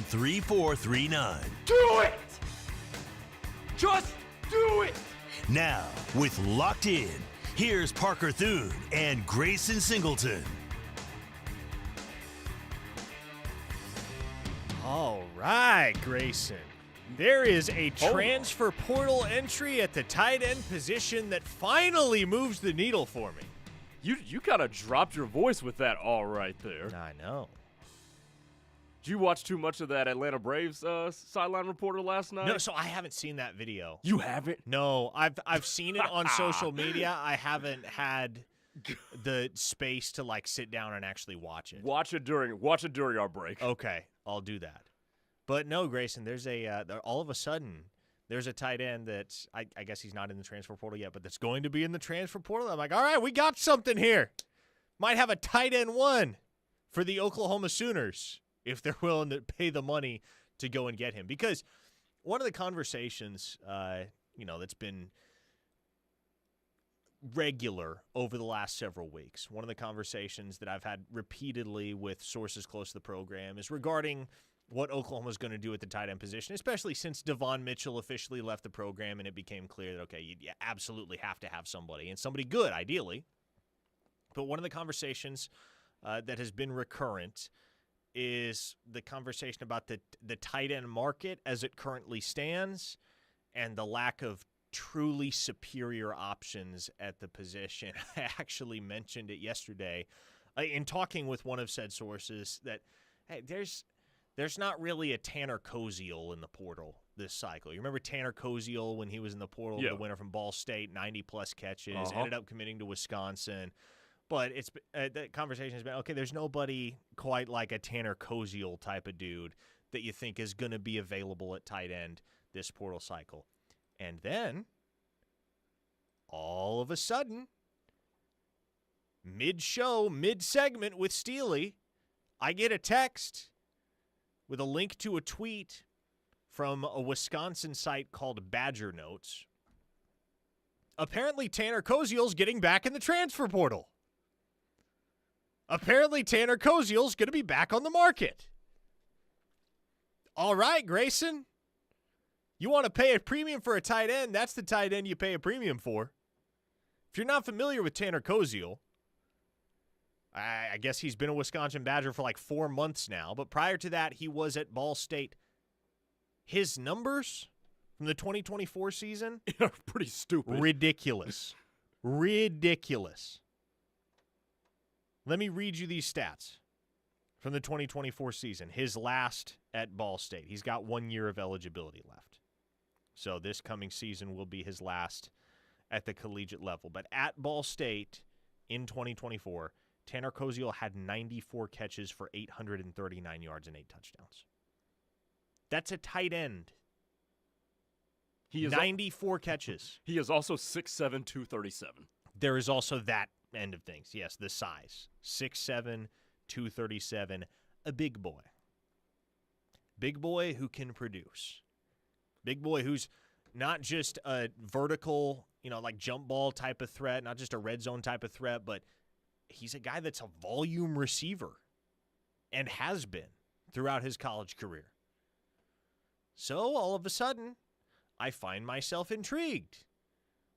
3439. Do it! Just do it! Now, with Locked In, here's Parker Thune and Grayson Singleton. All right, Grayson. There is a transfer portal entry at the tight end position that finally moves the needle for me. You kind of dropped your voice with that all right there. I know. Did you watch too much of that Atlanta Braves sideline reporter last night? No, so I haven't seen that video. You haven't? No, I've seen it on social media. I haven't had the space to sit down and actually watch it. Watch it during our break. Okay, I'll do that. But no, Grayson, there's all of a sudden there's a tight end that I guess he's not in the transfer portal yet, but that's going to be in the transfer portal. I'm like, all right, we got something here. Might have a tight end one for the Oklahoma Sooners if they're willing to pay the money to go and get him. Because one of the conversations, that's been regular over the last several weeks, one of the conversations that I've had repeatedly with sources close to the program is regarding what Oklahoma's going to do at the tight end position, especially since Devon Mitchell officially left the program and it became clear that, okay, you absolutely have to have somebody, and somebody good, ideally. But one of the conversations that has been recurrent is the conversation about the tight end market as it currently stands and the lack of truly superior options at the position. I actually mentioned it yesterday in talking with one of said sources that, hey, there's not really a Tanner Koziel in the portal this cycle. You remember Tanner Koziel when he was in the portal, the winner from Ball State, 90-plus catches, ended up committing to Wisconsin. But it's the conversation has been, okay, there's nobody quite like a Tanner Koziel type of dude that you think is going to be available at tight end this portal cycle. And then, all of a sudden, mid-show, mid-segment with Steely, I get a text with a link to a tweet from a Wisconsin site called Badger Notes. Apparently, Tanner Koziel's getting back in the transfer portal. Apparently, Tanner Koziel's going to be back on the market. All right, Grayson. You want to pay a premium for a tight end, that's the tight end you pay a premium for. If you're not familiar with Tanner Koziel, I guess he's been a Wisconsin Badger for 4 months now, but prior to that, he was at Ball State. His numbers from the 2024 season are pretty stupid. Ridiculous. Ridiculous. Let me read you these stats from the 2024 season. His last at Ball State. He's got 1 year of eligibility left. So this coming season will be his last at the collegiate level. But at Ball State in 2024, Tanner Koziel had 94 catches for 839 yards and 8 touchdowns. That's a tight end. He is 94 catches. He is also 6'7", 237. There is also that end of things. Yes, the size. 6'7", 237. A big boy. Big boy who can produce. Big boy who's not just a vertical, jump ball type of threat, not just a red zone type of threat, but he's a guy that's a volume receiver and has been throughout his college career. So all of a sudden, I find myself intrigued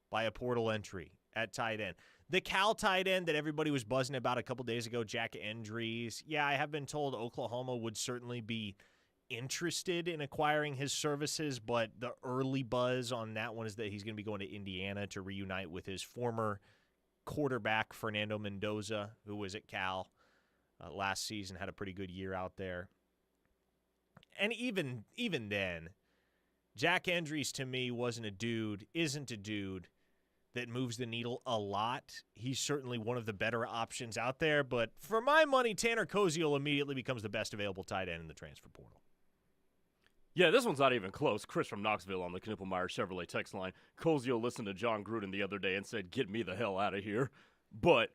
by a portal entry at tight end. The Cal tight end that everybody was buzzing about a couple days ago, Jack Endries. Yeah, I have been told Oklahoma would certainly be interested in acquiring his services, but the early buzz on that one is that he's going to be going to Indiana to reunite with his former quarterback, Fernando Mendoza, who was at Cal last season, had a pretty good year out there. And even then, Jack Endries to me isn't a dude that moves the needle a lot. He's certainly one of the better options out there, but for my money, Tanner Koziel immediately becomes the best available tight end in the transfer portal. Yeah, this one's not even close. Chris from Knoxville on the Knippelmeyer Chevrolet text line. Koziel listened to John Gruden the other day and said, "Get me the hell out of here." But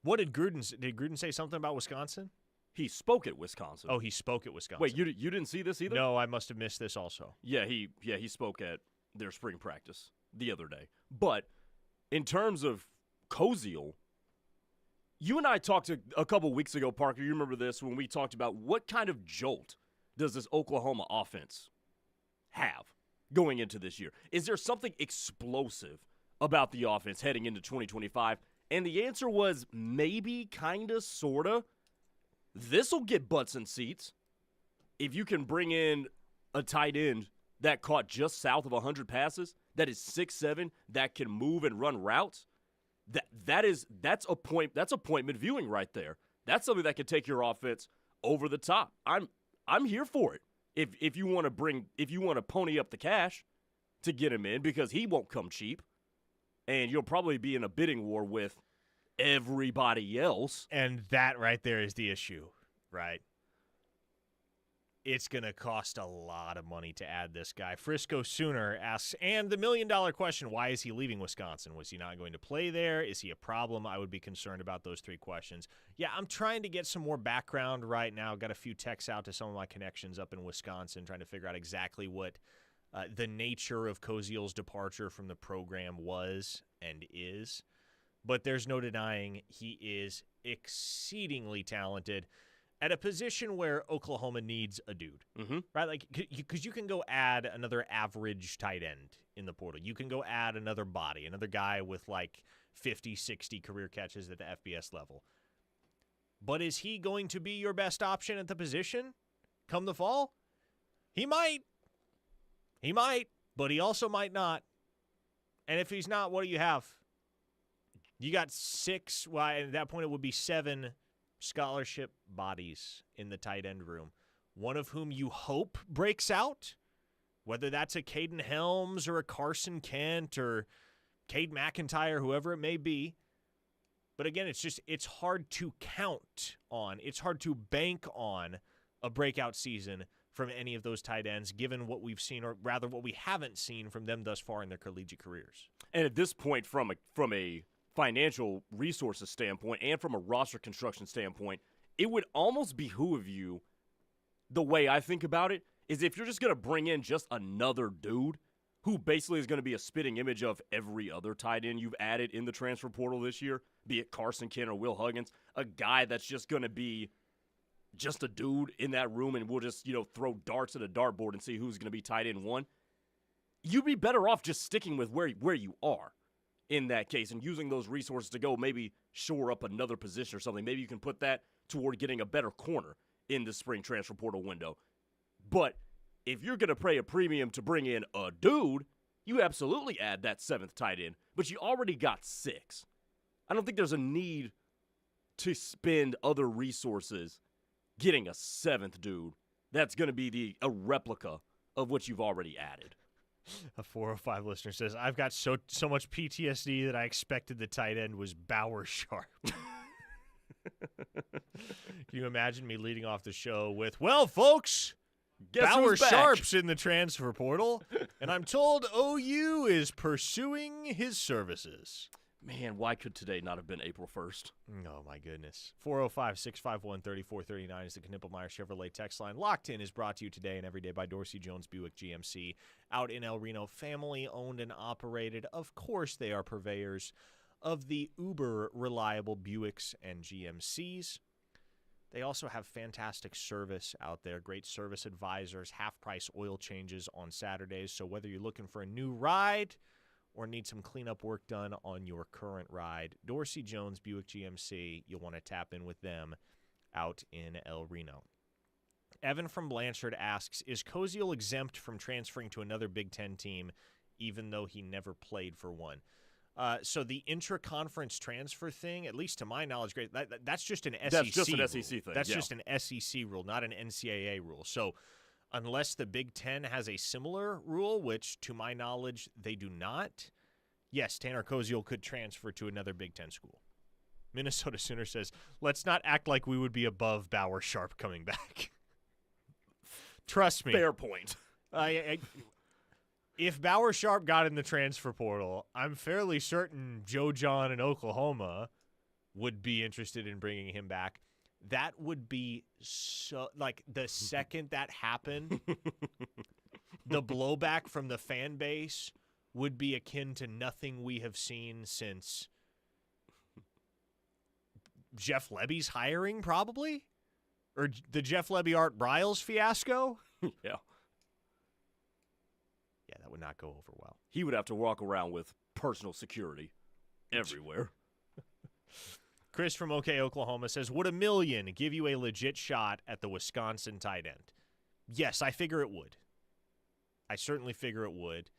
what did Gruden say something about Wisconsin? He spoke at Wisconsin. Oh, he spoke at Wisconsin. Wait, you didn't see this either? No, I must have missed this also. Yeah, he spoke at their spring practice the other day. But in terms of Koziel, you and I talked a couple weeks ago, Parker. You remember this when we talked about what kind of jolt does this Oklahoma offense have going into this year? Is there something explosive about the offense heading into 2025? And the answer was maybe, kind of, sort of. This will get butts in seats. If you can bring in a tight end that caught just south of 100 passes, that is 6'7", that can move and run routes, that's appointment viewing right there. That's something that can take your offense over the top. I'm here for it. If you want to pony up the cash to get him in, because he won't come cheap, and you'll probably be in a bidding war with everybody else. And that right there is the issue, right? It's going to cost a lot of money to add this guy. Frisco Sooner asks, and the million-dollar question, why is he leaving Wisconsin? Was he not going to play there? Is he a problem? I would be concerned about those three questions. Yeah, I'm trying to get some more background right now. Got a few texts out to some of my connections up in Wisconsin, trying to figure out exactly what the nature of Koziel's departure from the program was and is. But there's no denying he is exceedingly talented at a position where Oklahoma needs a dude, right? Like, because you can go add another average tight end in the portal. You can go add another body, another guy with like 50, 60 career catches at the FBS level. But is he going to be your best option at the position come the fall? He might. He might, but he also might not. And if he's not, what do you have? You got 6, well, at that point it would be 7 scholarship bodies in the tight end room, one of whom you hope breaks out, whether that's a Caden Helms or a Carson Kent or Cade McIntyre, whoever it may be. But again, it's hard to count on. It's hard to bank on a breakout season from any of those tight ends, given what we've seen, or rather what we haven't seen from them thus far in their collegiate careers. And at this point, from a financial resources standpoint and from a roster construction standpoint, it would almost behoove you, the way I think about it, is if you're just going to bring in just another dude who basically is going to be a spitting image of every other tight end you've added in the transfer portal this year, be it Carson Kent or Will Huggins, a guy that's just going to be just a dude in that room and we'll just, throw darts at a dartboard and see who's going to be tight end 1, you'd be better off just sticking with where you are in that case and using those resources to go maybe shore up another position or something. Maybe you can put that toward getting a better corner in the spring transfer portal window. But if you're going to pay a premium to bring in a dude, you absolutely add that 7th tight end, but you already got 6. I don't think there's a need to spend other resources getting a 7th dude that's going to be a replica of what you've already added. A 405 listener says, I've got so much PTSD that I expected the tight end was Bauer Sharp. Can you imagine me leading off the show with, well, folks, guess Bauer who's back? Sharp's in the transfer portal, and I'm told OU is pursuing his services. Man, why could today not have been April 1st? Oh, my goodness. 405-651-3439 is the Knippelmeyer Chevrolet text line. Locked In is brought to you today and every day by Dorsey Jones Buick GMC out in El Reno. Family-owned and operated. Of course, they are purveyors of the uber-reliable Buicks and GMCs. They also have fantastic service out there, great service advisors, half-price oil changes on Saturdays. So whether you're looking for a new ride or need some cleanup work done on your current ride, Dorsey Jones Buick GMC, you'll want to tap in with them out in El Reno. Evan from Blanchard asks, is Koziel exempt from transferring to another Big Ten team even though he never played for one? So the intra-conference transfer thing, at least to my knowledge, that's just an SEC That's just an rule. SEC thing. That's yeah. just an SEC rule, not an NCAA rule. So unless the Big Ten has a similar rule, which to my knowledge they do not, yes, Tanner Koziel could transfer to another Big Ten school. Minnesota Sooner says, let's not act like we would be above Bauer Sharp coming back. Trust me. Fair point. If Bauer Sharp got in the transfer portal, I'm fairly certain Joe John in Oklahoma would be interested in bringing him back. That would be so, like, the second that happened, the blowback from the fan base would be akin to nothing we have seen since Jeff Lebby's hiring, probably. Or the Jeff Lebby-Art Bryles fiasco? Yeah. Yeah, that would not go over well. He would have to walk around with personal security everywhere. Chris from OK, Oklahoma says, would $1 million give you a legit shot at the Wisconsin tight end? Yes, I figure it would. I certainly figure it would.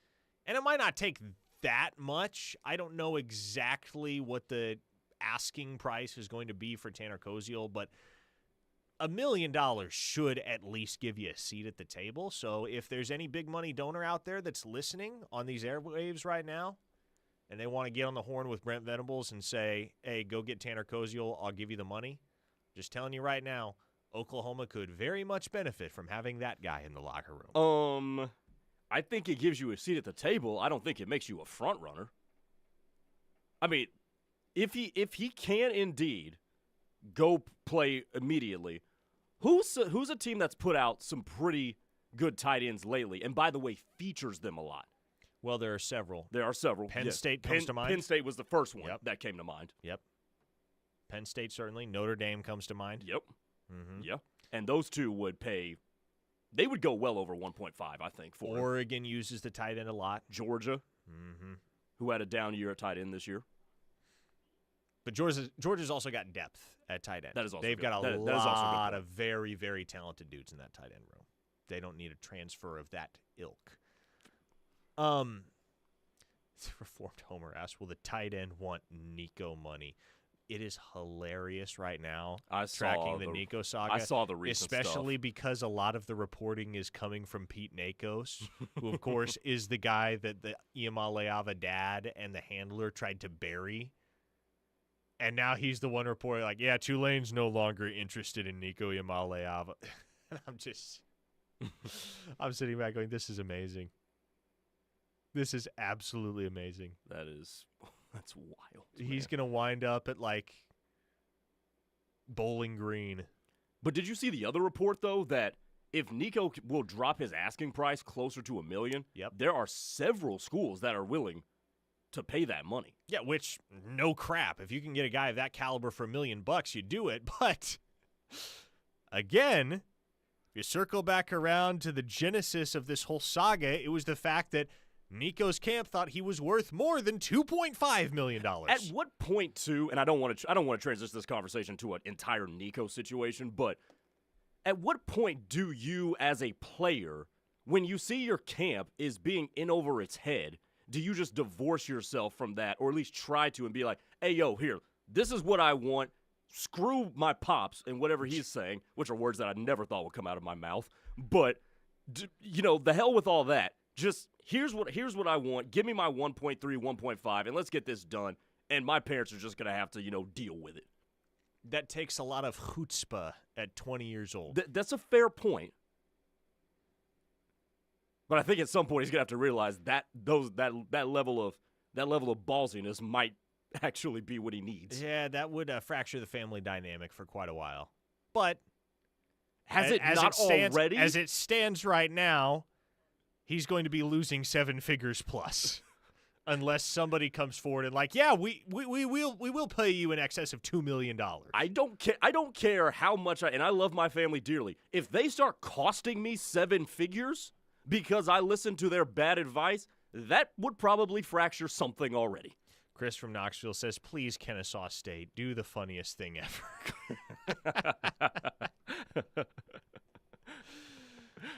And it might not take that much. I don't know exactly what the asking price is going to be for Tanner Koziol, but $1 million should at least give you a seat at the table. So if there's any big money donor out there that's listening on these airwaves right now, and they want to get on the horn with Brent Venables and say, hey, go get Tanner Koziol, I'll give you the money. Just telling you right now, Oklahoma could very much benefit from having that guy in the locker room. I think it gives you a seat at the table. I don't think it makes you a front runner. I mean, if he can indeed go play immediately, who's a team that's put out some pretty good tight ends lately, and by the way, features them a lot? Well, there are several. Penn State comes to mind. Penn State was the first one Yep. that came to mind. Yep. Penn State, certainly. Notre Dame comes to mind. Yep. Mm-hmm. Yeah. And those two would pay – they would go well over 1.5, I think, for him. Oregon uses the tight end a lot. Georgia, Mm-hmm. who had a down year at tight end this year. But Georgia's also got depth at tight end. That is also They've good. got a That is also a good lot point. of very, very talented dudes in that tight end room. They don't need a transfer of that ilk. Reformed Homer asks, will the tight end want Nico money? It is hilarious right now tracking the Nico saga. I saw the recent especially stuff. because a lot of the reporting is coming from Pete Nakos, who, of course, is the guy that the Iamaleava dad and the handler tried to bury. And now he's the one reporting, like, yeah, Tulane's no longer interested in Nico Iamaleava. And I'm sitting back going, this is amazing. This is absolutely amazing. That's wild. He's going to wind up at, like, Bowling Green. But did you see the other report, though, that if Nico will drop his asking price closer to $1 million, Yep. there are several schools that are willing to pay that money. Yeah, which, no crap. If you can get a guy of that caliber for $1 million, you do it. But, again, if you circle back around to the genesis of this whole saga, it was the fact that Nico's camp thought he was worth more than $2.5 million. At what point, too, and I don't want to transition this conversation to an entire Nico situation, but at what point do you, as a player, when you see your camp is being in over its head, do you just divorce yourself from that, or at least try to, and be like, hey, yo, here, this is what I want, screw my pops and whatever he's saying, which are words that I never thought would come out of my mouth, but, the hell with all that. Just here's what I want. Give me my 1.3, 1.5, and let's get this done. And my parents are just going to have to, deal with it. That takes a lot of chutzpah at 20 years old. That's a fair point. But I think at some point he's going to have to realize that that level of ballsiness might actually be what he needs. Yeah, that would fracture the family dynamic for quite a while. But Has it not already? As it stands right now, he's going to be losing 7 figures plus, unless somebody comes forward and like, yeah, we will pay you in excess of $2 million. I don't care how much and I love my family dearly. If they start costing me 7 figures because I listen to their bad advice, that would probably fracture something already. Chris from Knoxville says, please, Kennesaw State, do the funniest thing ever.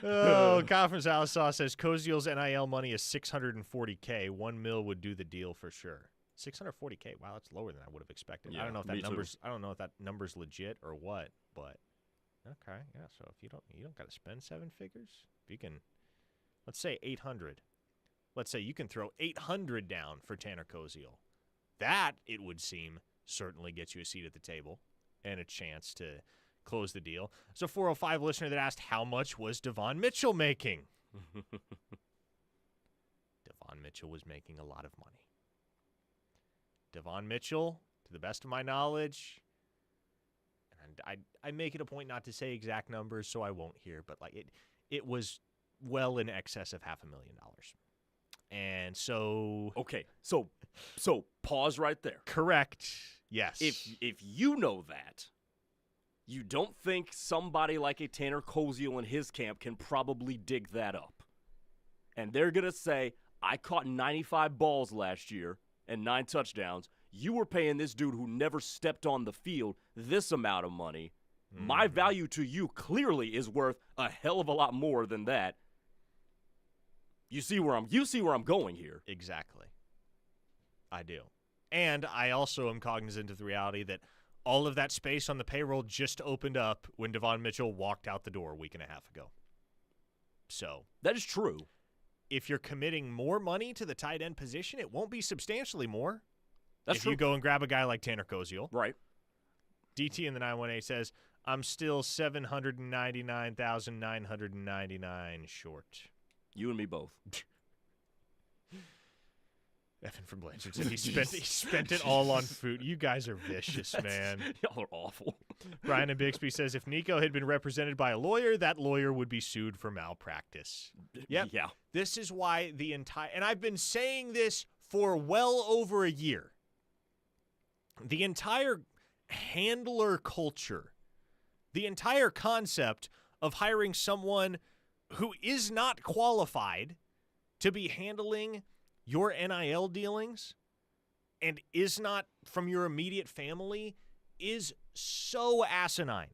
Oh, Conference Alsaw says Koziol's NIL money is $640K. $1 million would do the deal for sure. $640K. Wow, that's lower than I would have expected. Yeah, I don't know if that number's legit or what, but okay, yeah. So if you don't got to spend 7 figures. If you can, let's say 800. Let's say you can throw 800 down for Tanner Koziol. That, it would seem, certainly gets you a seat at the table and a chance to close the deal. There's a 405 listener that asked, how much was Devon Mitchell making? Devon Mitchell was making a lot of money. Devon Mitchell, to the best of my knowledge, and I make it a point not to say exact numbers, so I won't here, but like it was well in excess of $500,000. And so Okay, so pause right there. correct. Yes. If you know that, You don't think somebody like a Tanner Koziel in his camp can probably dig that up. And they're going to say, I caught 95 balls last year and 9 touchdowns. You were paying this dude who never stepped on the field this amount of money. My value to you clearly is worth a hell of a lot more than that. You see where I'm going here. Exactly. I do. And I also am cognizant of the reality that all of that space on the payroll just opened up when Devon Mitchell walked out the door a week and a half ago. So that is true. If you're committing more money to the tight end position, it won't be substantially more. That's if true. you go and grab a guy like Tanner Koziel. Right. DT in the 918 says, I'm still $799,999 short. You and me both. Evan from Blanchard said he spent it all on food. You guys are vicious, man. Y'all are awful. Brian and Bixby says if Nico had been represented by a lawyer, that lawyer would be sued for malpractice. Yep. Yeah. This is why the entire – and I've been saying this for well over a year. The entire handler culture, the entire concept of hiring someone who is not qualified to be handling – your NIL dealings and is not from your immediate family is so asinine.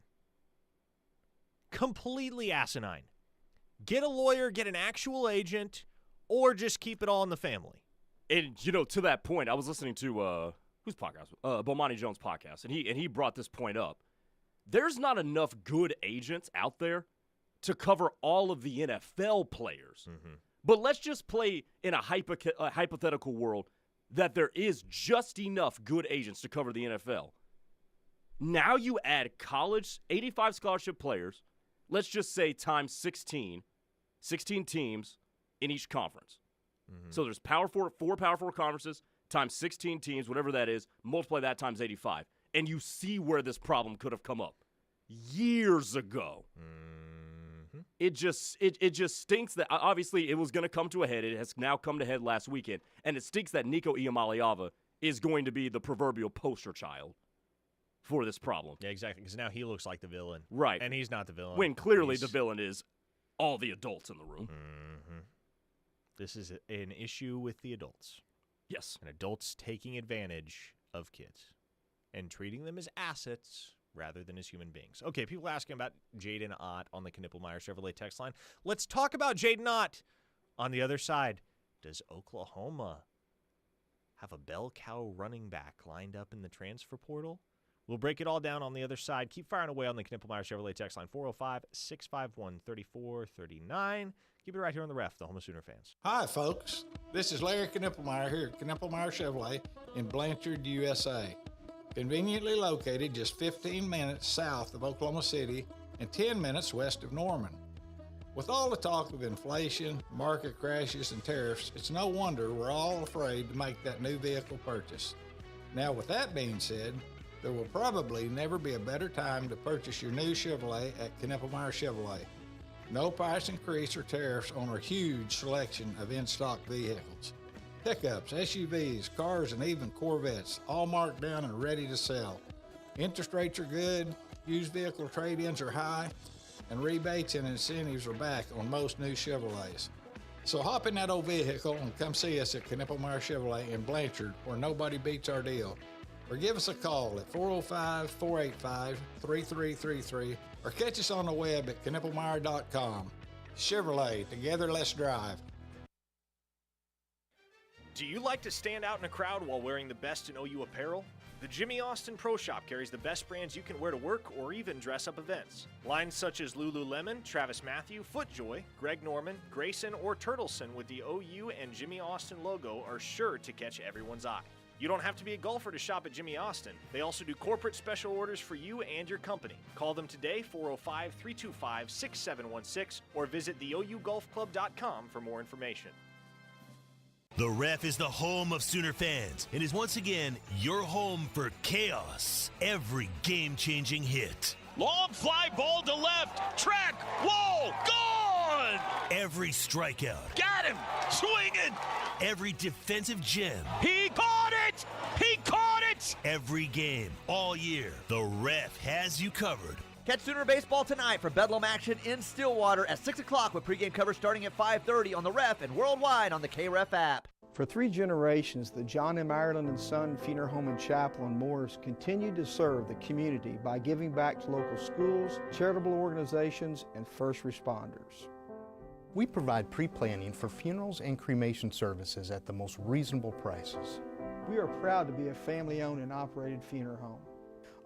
Completely asinine. Get a lawyer, get an actual agent, or just keep it all in the family. And, to that point, I was listening to, whose podcast? Bomani Jones' podcast, and he brought this point up. There's not enough good agents out there to cover all of the NFL players. Mm-hmm. But let's just play in a hypothetical world that there is just enough good agents to cover the NFL. Now you add college, 85 scholarship players, let's just say times 16 teams in each conference. Mm-hmm. So there's four Power Four conferences times 16 teams, whatever that is, multiply that times 85. And you see where this problem could have come up years ago. It just stinks that obviously it was going to come to a head. It has now come to head last weekend, and it stinks that Nico Iamaleava is going to be the proverbial poster child for this problem. Yeah, exactly, because now he looks like the villain. Right. And he's not the villain. When clearly the villain is all the adults in the room. Mm-hmm. This is an issue with the adults. Yes. And adults taking advantage of kids and treating them as assets rather than as human beings. Okay, people asking about Jaden Ott on the Knippelmeyer Chevrolet text line. Let's talk about Jaden Ott. On the other side, does Oklahoma have a bell cow running back lined up in the transfer portal? We'll break it all down on the other side. Keep firing away on the Knippelmeyer Chevrolet text line, 405-651-3439. Keep it right here on the Ref, the home of Sooner fans. Hi, folks. This is Larry Knippelmeyer here at Knippelmeyer Chevrolet in Blanchard, USA. Conveniently located just 15 minutes south of Oklahoma City and 10 minutes west of Norman. With all the talk of inflation, market crashes, and tariffs, it's no wonder we're all afraid to make that new vehicle purchase. Now, with that being said, there will probably never be a better time to purchase your new Chevrolet at Knippelmeyer Chevrolet. No price increase or tariffs on our huge selection of in-stock vehicles. Pickups, SUVs, cars, and even Corvettes, all marked down and ready to sell. Interest rates are good, used vehicle trade-ins are high, and rebates and incentives are back on most new Chevrolets. So hop in that old vehicle and come see us at Knippelmeyer Chevrolet in Blanchard, where nobody beats our deal. Or give us a call at 405-485-3333, or catch us on the web at knippelmeyer.com. Chevrolet, together let's drive. Do you like to stand out in a crowd while wearing the best in OU apparel? The Jimmy Austin Pro Shop carries the best brands you can wear to work or even dress up events. Lines such as Lululemon, Travis Mathew, FootJoy, Greg Norman, Grayson, or Turtleson with the OU and Jimmy Austin logo are sure to catch everyone's eye. You don't have to be a golfer to shop at Jimmy Austin. They also do corporate special orders for you and your company. Call them today, 405-325-6716, or visit theougolfclub.com for more information. The Ref is the home of Sooner fans and is once again your home for chaos. Every game-changing hit. Long fly ball to left. Track. Whoa. Gone. Every strikeout. Got him. Swinging. Every defensive gem. He caught it. He caught it. Yes, every game, all year, the Ref has you covered. Catch Sooner baseball tonight for Bedlam action in Stillwater at 6 o'clock with pregame coverage starting at 5:30 on the Ref and worldwide on the KREF app. For 3 generations, the John M. Ireland and Son Funeral Home and Chapel in Morris continued to serve the community by giving back to local schools, charitable organizations, and first responders. We provide pre-planning for funerals and cremation services at the most reasonable prices. We are proud to be a family-owned and operated funeral home.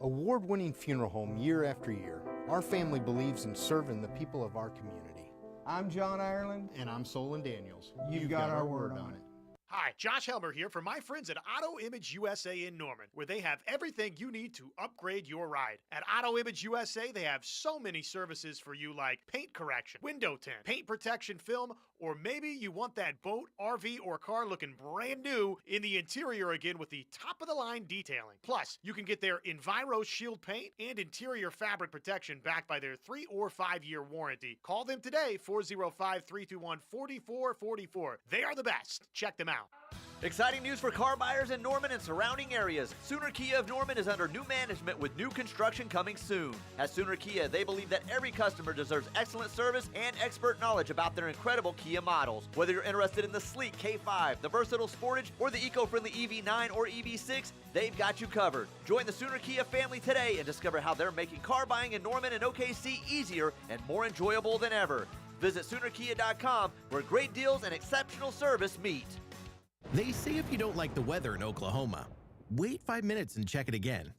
Award-winning funeral home year after year, our family believes in serving the people of our community. I'm John Ireland. And I'm Solon Daniels. You've got our word on it. Hi, Josh Helmer here from my friends at Auto Image USA in Norman, where they have everything you need to upgrade your ride. At Auto Image USA, they have so many services for you like paint correction, window tint, paint protection film, or maybe you want that boat, RV, or car looking brand new in the interior again with the top-of-the-line detailing. Plus, you can get their Enviro Shield paint and interior fabric protection backed by their 3 or 5-year warranty. Call them today, 405-321-4444. They are the best. Check them out. Exciting news for car buyers in Norman and surrounding areas. Sooner Kia of Norman is under new management with new construction coming soon. At Sooner Kia, they believe that every customer deserves excellent service and expert knowledge about their incredible Kia models. Whether you're interested in the sleek K5, the versatile Sportage, or the eco-friendly EV9 or EV6, they've got you covered. Join the Sooner Kia family today and discover how they're making car buying in Norman and OKC easier and more enjoyable than ever. Visit SoonerKia.com, where great deals and exceptional service meet. They say if you don't like the weather in Oklahoma, wait 5 minutes and check it again.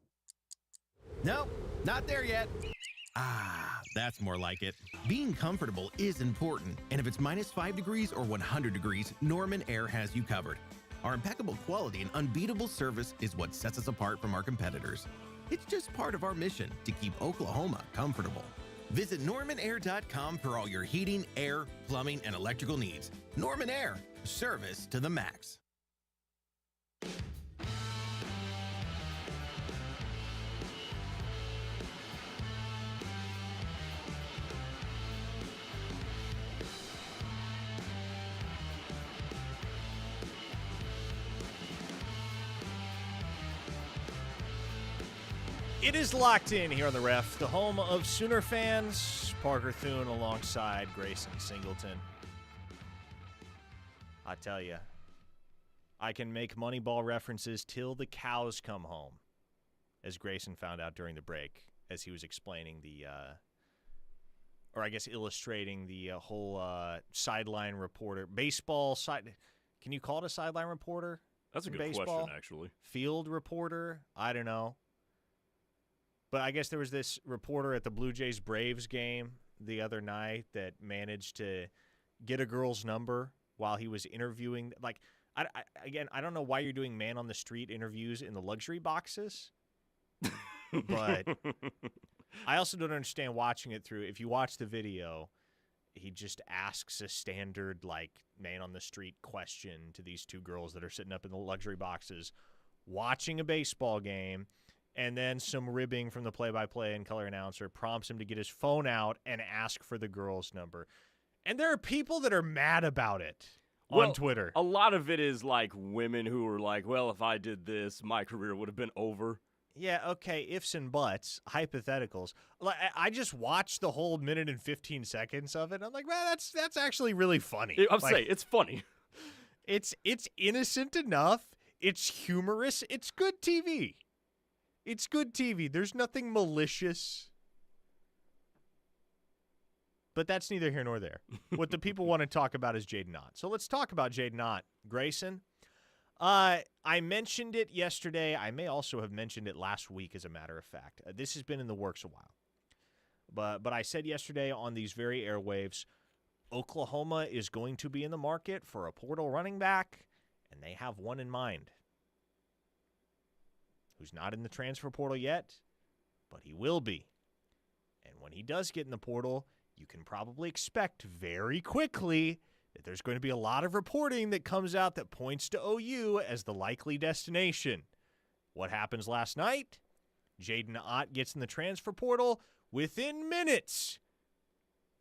Nope, not there yet. Ah, that's more like it. Being comfortable is important, and if it's -5 degrees or 100 degrees, Norman Air has you covered. Our impeccable quality and unbeatable service is what sets us apart from our competitors. It's just part of our mission to keep Oklahoma comfortable. Visit normanair.com for all your heating, air, plumbing, and electrical needs. Norman Air, service to the max. It is locked in here on the Ref, the home of Sooner fans. Parker Thune alongside Grayson Singleton. I tell you, I can make Moneyball references till the cows come home, as Grayson found out during the break as he was explaining illustrating the whole sideline reporter. Baseball side. Can you call it a sideline reporter? That's a good baseball? question, actually. Field reporter? I don't know. But I guess there was this reporter at the Blue Jays-Braves game the other night that managed to get a girl's number while he was interviewing. Like, I don't know why you're doing man-on-the-street interviews in the luxury boxes, but I also don't understand watching it through. If you watch the video, he just asks a standard, like, man-on-the-street question to these two girls that are sitting up in the luxury boxes watching a baseball game. And then some ribbing from the play-by-play and color announcer prompts him to get his phone out and ask for the girl's number. And there are people that are mad about it on Twitter. A lot of it is like women who are like, well, if I did this, my career would have been over. Yeah, okay, ifs and buts, hypotheticals. Like, I just watched the whole minute and 15 seconds of it. I'm like, man, that's actually really funny. I'm saying, it's funny. It's innocent enough. It's humorous. It's good TV. It's good TV. There's nothing malicious. But that's neither here nor there. What the people want to talk about is Jaden Ott. So let's talk about Jaden Ott. Grayson, I mentioned it yesterday. I may also have mentioned it last week, as a matter of fact. This has been in the works a while. But I said yesterday on these very airwaves, Oklahoma is going to be in the market for a portal running back, and they have one in mind. Who's not in the transfer portal yet, but he will be. And when he does get in the portal, you can probably expect very quickly that there's going to be a lot of reporting that comes out that points to OU as the likely destination. What happens last night? Jaden Ott gets in the transfer portal within minutes.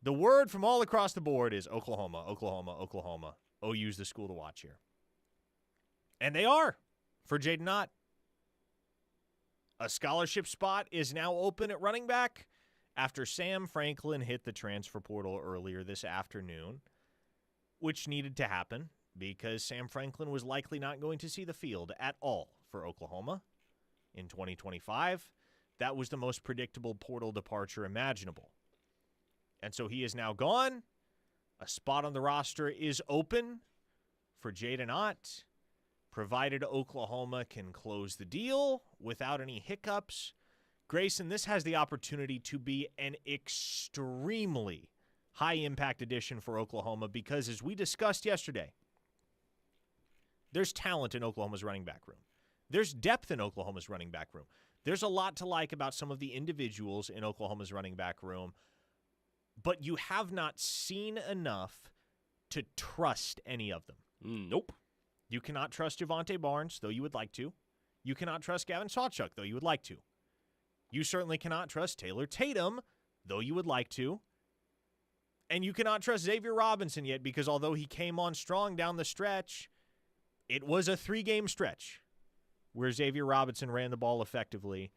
The word from all across the board is Oklahoma, Oklahoma, Oklahoma. OU's the school to watch here. And they are for Jaden Ott. A scholarship spot is now open at running back after Sam Franklin hit the transfer portal earlier this afternoon, which needed to happen because Sam Franklin was likely not going to see the field at all for Oklahoma in 2025. That was the most predictable portal departure imaginable. And so he is now gone. A spot on the roster is open for Jaden Ott, provided Oklahoma can close the deal without any hiccups. Grayson, this has the opportunity to be an extremely high-impact addition for Oklahoma because, as we discussed yesterday, there's talent in Oklahoma's running back room. There's depth in Oklahoma's running back room. There's a lot to like about some of the individuals in Oklahoma's running back room, but you have not seen enough to trust any of them. Nope. You cannot trust Javonte Barnes, though you would like to. You cannot trust Gavin Sawchuk, though you would like to. You certainly cannot trust Taylor Tatum, though you would like to. And you cannot trust Xavier Robinson yet because although he came on strong down the stretch, it was a 3-game stretch where Xavier Robinson ran the ball effectively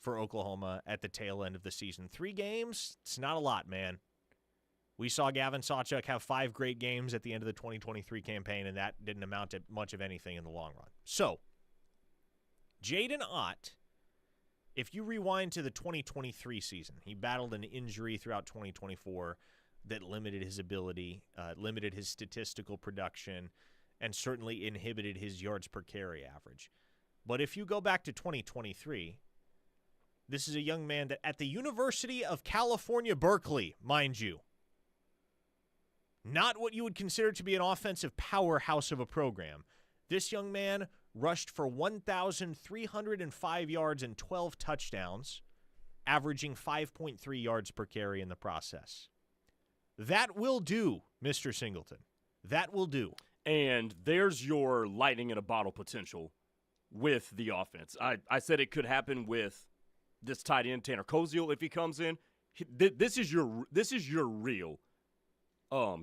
for Oklahoma at the tail end of the season. 3 games, it's not a lot, man. We saw Gavin Sawchuk have 5 great games at the end of the 2023 campaign, and that didn't amount to much of anything in the long run. So, Jaden Ott, if you rewind to the 2023 season, he battled an injury throughout 2024 that limited his ability, limited his statistical production, and certainly inhibited his yards per carry average. But if you go back to 2023, this is a young man that at the University of California, Berkeley, mind you, not what you would consider to be an offensive powerhouse of a program. This young man rushed for 1,305 yards and 12 touchdowns, averaging 5.3 yards per carry in the process. That will do, Mr. Singleton. That will do. And there's your lightning in a bottle potential with the offense. I said it could happen with this tight end, Tanner Koziel, if he comes in. This is your real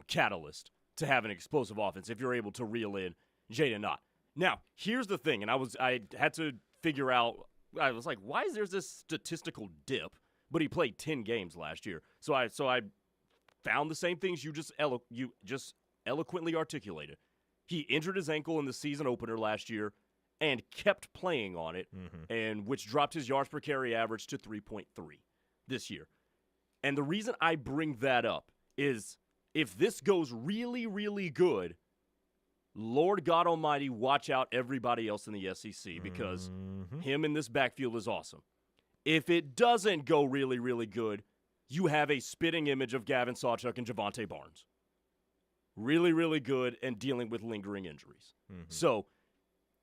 catalyst to have an explosive offense if you're able to reel in Jaden Ott. Now, here's the thing, and I had to figure out, I was like, why is there this statistical dip? But he played 10 games last year. So I found the same things you just eloquently articulated. He injured his ankle in the season opener last year and kept playing on it, and which dropped his yards per carry average to 3.3 this year. And the reason I bring that up is if this goes really, really good, Lord God Almighty, watch out everybody else in the SEC because him in this backfield is awesome. If it doesn't go really, really good, you have a spitting image of Gavin Sawchuk and Javonte Barnes. Really, really good and dealing with lingering injuries. So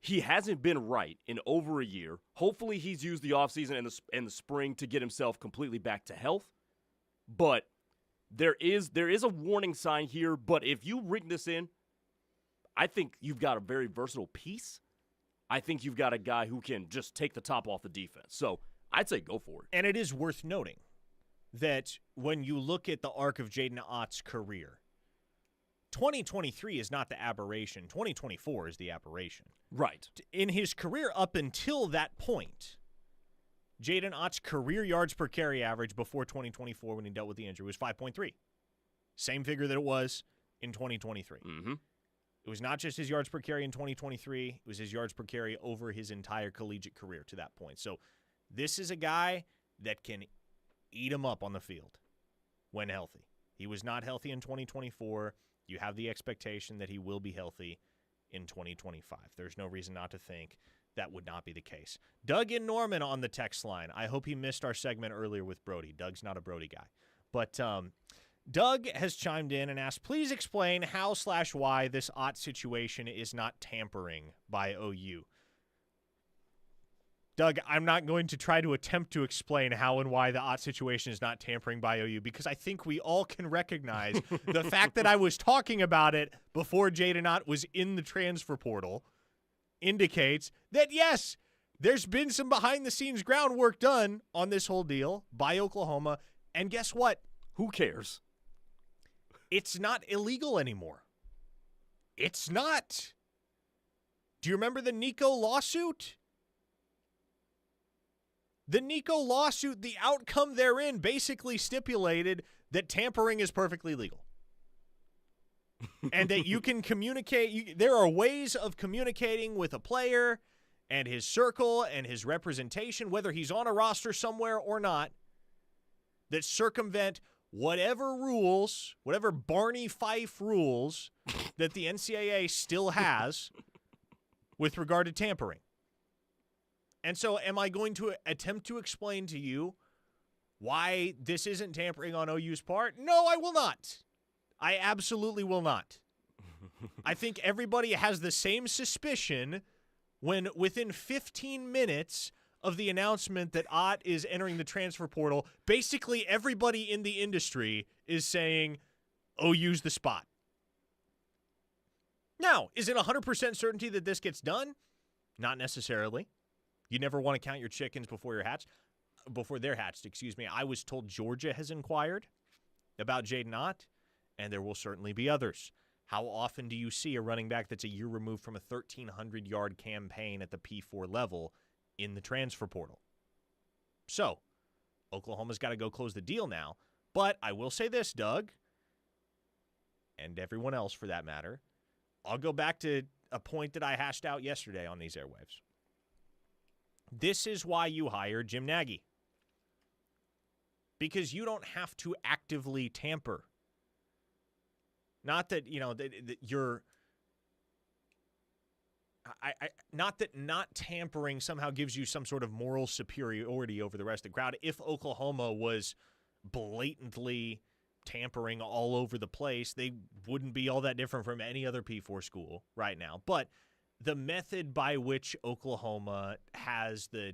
he hasn't been right in over a year. Hopefully he's used the offseason and the spring to get himself completely back to health. But there is a warning sign here. But if you ring this in, I think you've got a very versatile piece. I think you've got a guy who can just take the top off the defense. So I'd say go for it. And it is worth noting that when you look at the arc of Jaden Ott's career, 2023 is not the aberration. 2024 is the aberration. Right. In his career up until that point, Jaden Ott's career yards per carry average before 2024 when he dealt with the injury was 5.3. Same figure that it was in 2023. It was not just his yards per carry in 2023. It was his yards per carry over his entire collegiate career to that point. So this is a guy that can eat him up on the field when healthy. He was not healthy in 2024. You have the expectation that he will be healthy in 2025. There's no reason not to think that would not be the case. Doug in Norman on the text line. I hope he missed our segment earlier with Brody. Doug's not a Brody guy. But Doug has chimed in and asked, please explain how/why this Ott situation is not tampering by OU. Doug, I'm not going to try to attempt to explain how and why the Ott situation is not tampering by OU because I think we all can recognize the fact that I was talking about it before Jaden Ott was in the transfer portal indicates that, yes, there's been some behind-the-scenes groundwork done on this whole deal by Oklahoma, and guess what? Who cares? It's not illegal anymore. It's not. Do you remember the Nico lawsuit? The Nico lawsuit, the outcome therein basically stipulated that tampering is perfectly legal. And that you can communicate. There are ways of communicating with a player and his circle and his representation, whether he's on a roster somewhere or not, that circumvent whatever rules, whatever Barney Fife rules that the NCAA still has with regard to tampering. And so am I going to attempt to explain to you why this isn't tampering on OU's part? No, I will not. I absolutely will not. I think everybody has the same suspicion when within 15 minutes of the announcement that Ott is entering the transfer portal, basically everybody in the industry is saying OU's the spot. Now, is it 100% certainty that this gets done? Not necessarily. You never want to count your chickens before they're hatched, excuse me. I was told Georgia has inquired about Jaden Ott, and there will certainly be others. How often do you see a running back that's a year removed from a 1,300-yard campaign at the P4 level in the transfer portal? So, Oklahoma's got to go close the deal now. But I will say this, Doug, and everyone else for that matter, I'll go back to a point that I hashed out yesterday on these airwaves. This is why you hire Jim Nagy. Because you don't have to actively tamper. Not that, that you're... not that not tampering somehow gives you some sort of moral superiority over the rest of the crowd. If Oklahoma was blatantly tampering all over the place, they wouldn't be all that different from any other P4 school right now. But the method by which Oklahoma has the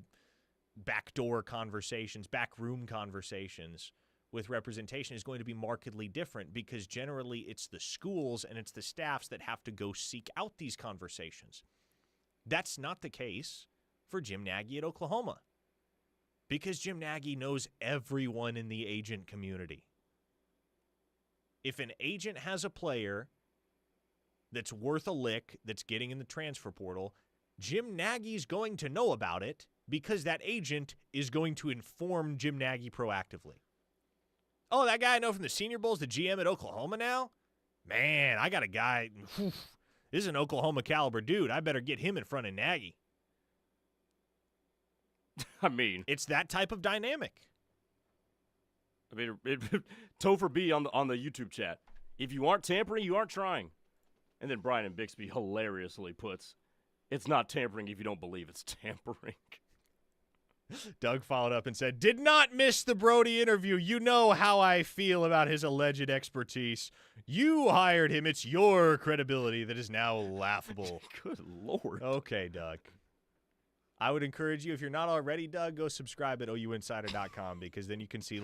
backdoor conversations, backroom conversations with representation is going to be markedly different because generally it's the schools and it's the staffs that have to go seek out these conversations. That's not the case for Jim Nagy at Oklahoma because Jim Nagy knows everyone in the agent community. If an agent has a player that's worth a lick that's getting in the transfer portal, Jim Nagy's going to know about it because that agent is going to inform Jim Nagy proactively. Oh, that guy I know from the Senior Bowl is the GM at Oklahoma now? Man, I got a guy. This is an Oklahoma caliber dude. I better get him in front of Nagy. I mean, it's that type of dynamic. I mean, Topher B on the YouTube chat. If you aren't tampering, you aren't trying. And then Brian and Bixby hilariously puts, it's not tampering if you don't believe it's tampering. Doug followed up and said, did not miss the Brody interview. You know how I feel about his alleged expertise. You hired him. It's your credibility that is now laughable. Good Lord. Okay, Doug. I would encourage you, if you're not already, Doug, go subscribe at OUinsider.com because then you can see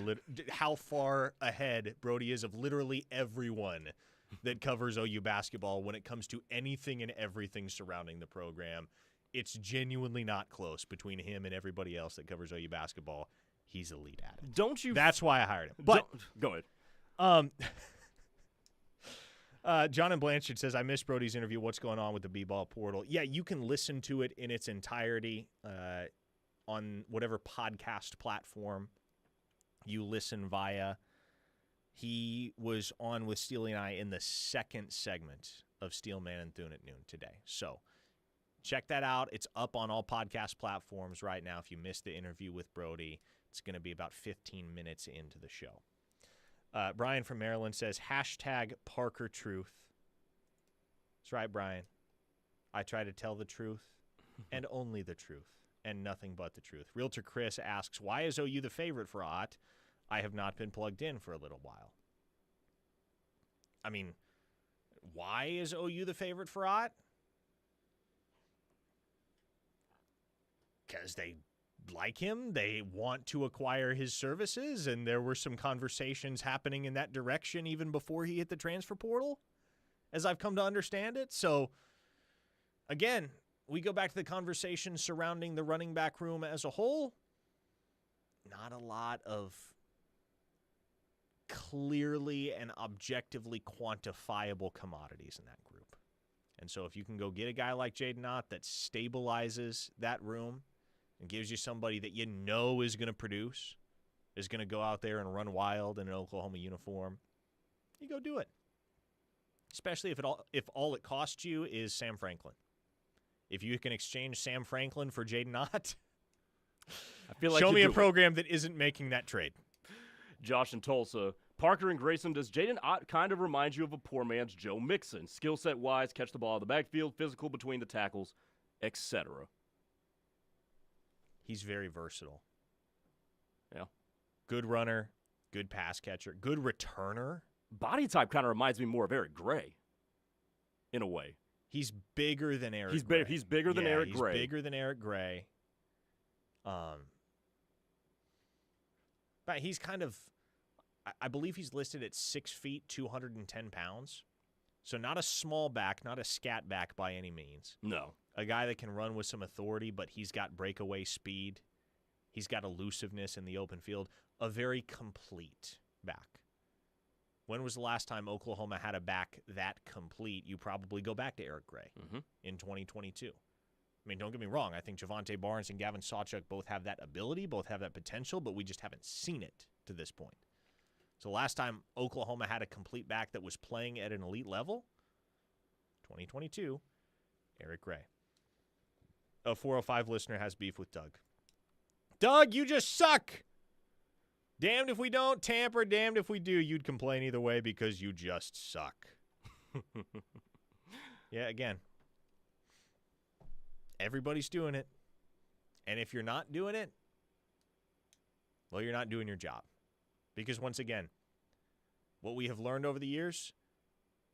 how far ahead Brody is of literally everyone that covers OU basketball when it comes to anything and everything surrounding the program. It's genuinely not close between him and everybody else that covers OU basketball. He's elite at it. Don't you? That's why I hired him. But go ahead. John and Blanchard says, I missed Brody's interview. What's going on with the B-ball portal? Yeah, you can listen to it in its entirety on whatever podcast platform you listen via. He was on with Steely and I in the second segment of Steelman and Thune at noon today. So check that out. It's up on all podcast platforms right now. If you missed the interview with Brody, it's going to be about 15 minutes into the show. Brian from Maryland says, hashtag Parker Truth. That's right, Brian. I try to tell the truth and only the truth and nothing but the truth. Realtor Chris asks, why is OU the favorite for Ott? I have not been plugged in for a little while. I mean, why is OU the favorite for Ott? Because they like him, they want to acquire his services, and there were some conversations happening in that direction even before he hit the transfer portal, as I've come to understand it. So, again, we go back to the conversation surrounding the running back room as a whole. Not a lot of clearly and objectively quantifiable commodities in that group. And so if you can go get a guy like Jaden Ott that stabilizes that room and gives you somebody that you know is going to produce, is going to go out there and run wild in an Oklahoma uniform, you go do it. Especially if all it costs you is Sam Franklin. If you can exchange Sam Franklin for Jaden Ott, I feel like show me a program that isn't making that trade. Josh in Tulsa. Parker and Grayson, does Jaden Ott kind of remind you of a poor man's Joe Mixon? Skill set wise, catch the ball in the backfield, physical between the tackles, etc. He's very versatile. Yeah. Good runner, good pass catcher, good returner. Body type kind of reminds me more of Eric Gray, in a way. He's bigger than Eric Gray. He's bigger than Eric Gray. He's bigger than Eric Gray. But he's kind of, I believe he's listed at 6 feet, 210 pounds. So not a small back, not a scat back by any means. No. A guy that can run with some authority, but he's got breakaway speed. He's got elusiveness in the open field. A very complete back. When was the last time Oklahoma had a back that complete? You probably go back to Eric Gray in 2022. I mean, don't get me wrong. I think Javonte Barnes and Gavin Sawchuk both have that ability, both have that potential, but we just haven't seen it to this point. So last time Oklahoma had a complete back that was playing at an elite level, 2022, Eric Gray. A 405 listener has beef with Doug. Doug, you just suck! Damned if we don't tamper, damned if we do. You'd complain either way because you just suck. Yeah, again. Everybody's doing it. And if you're not doing it, well, you're not doing your job. Because once again, what we have learned over the years,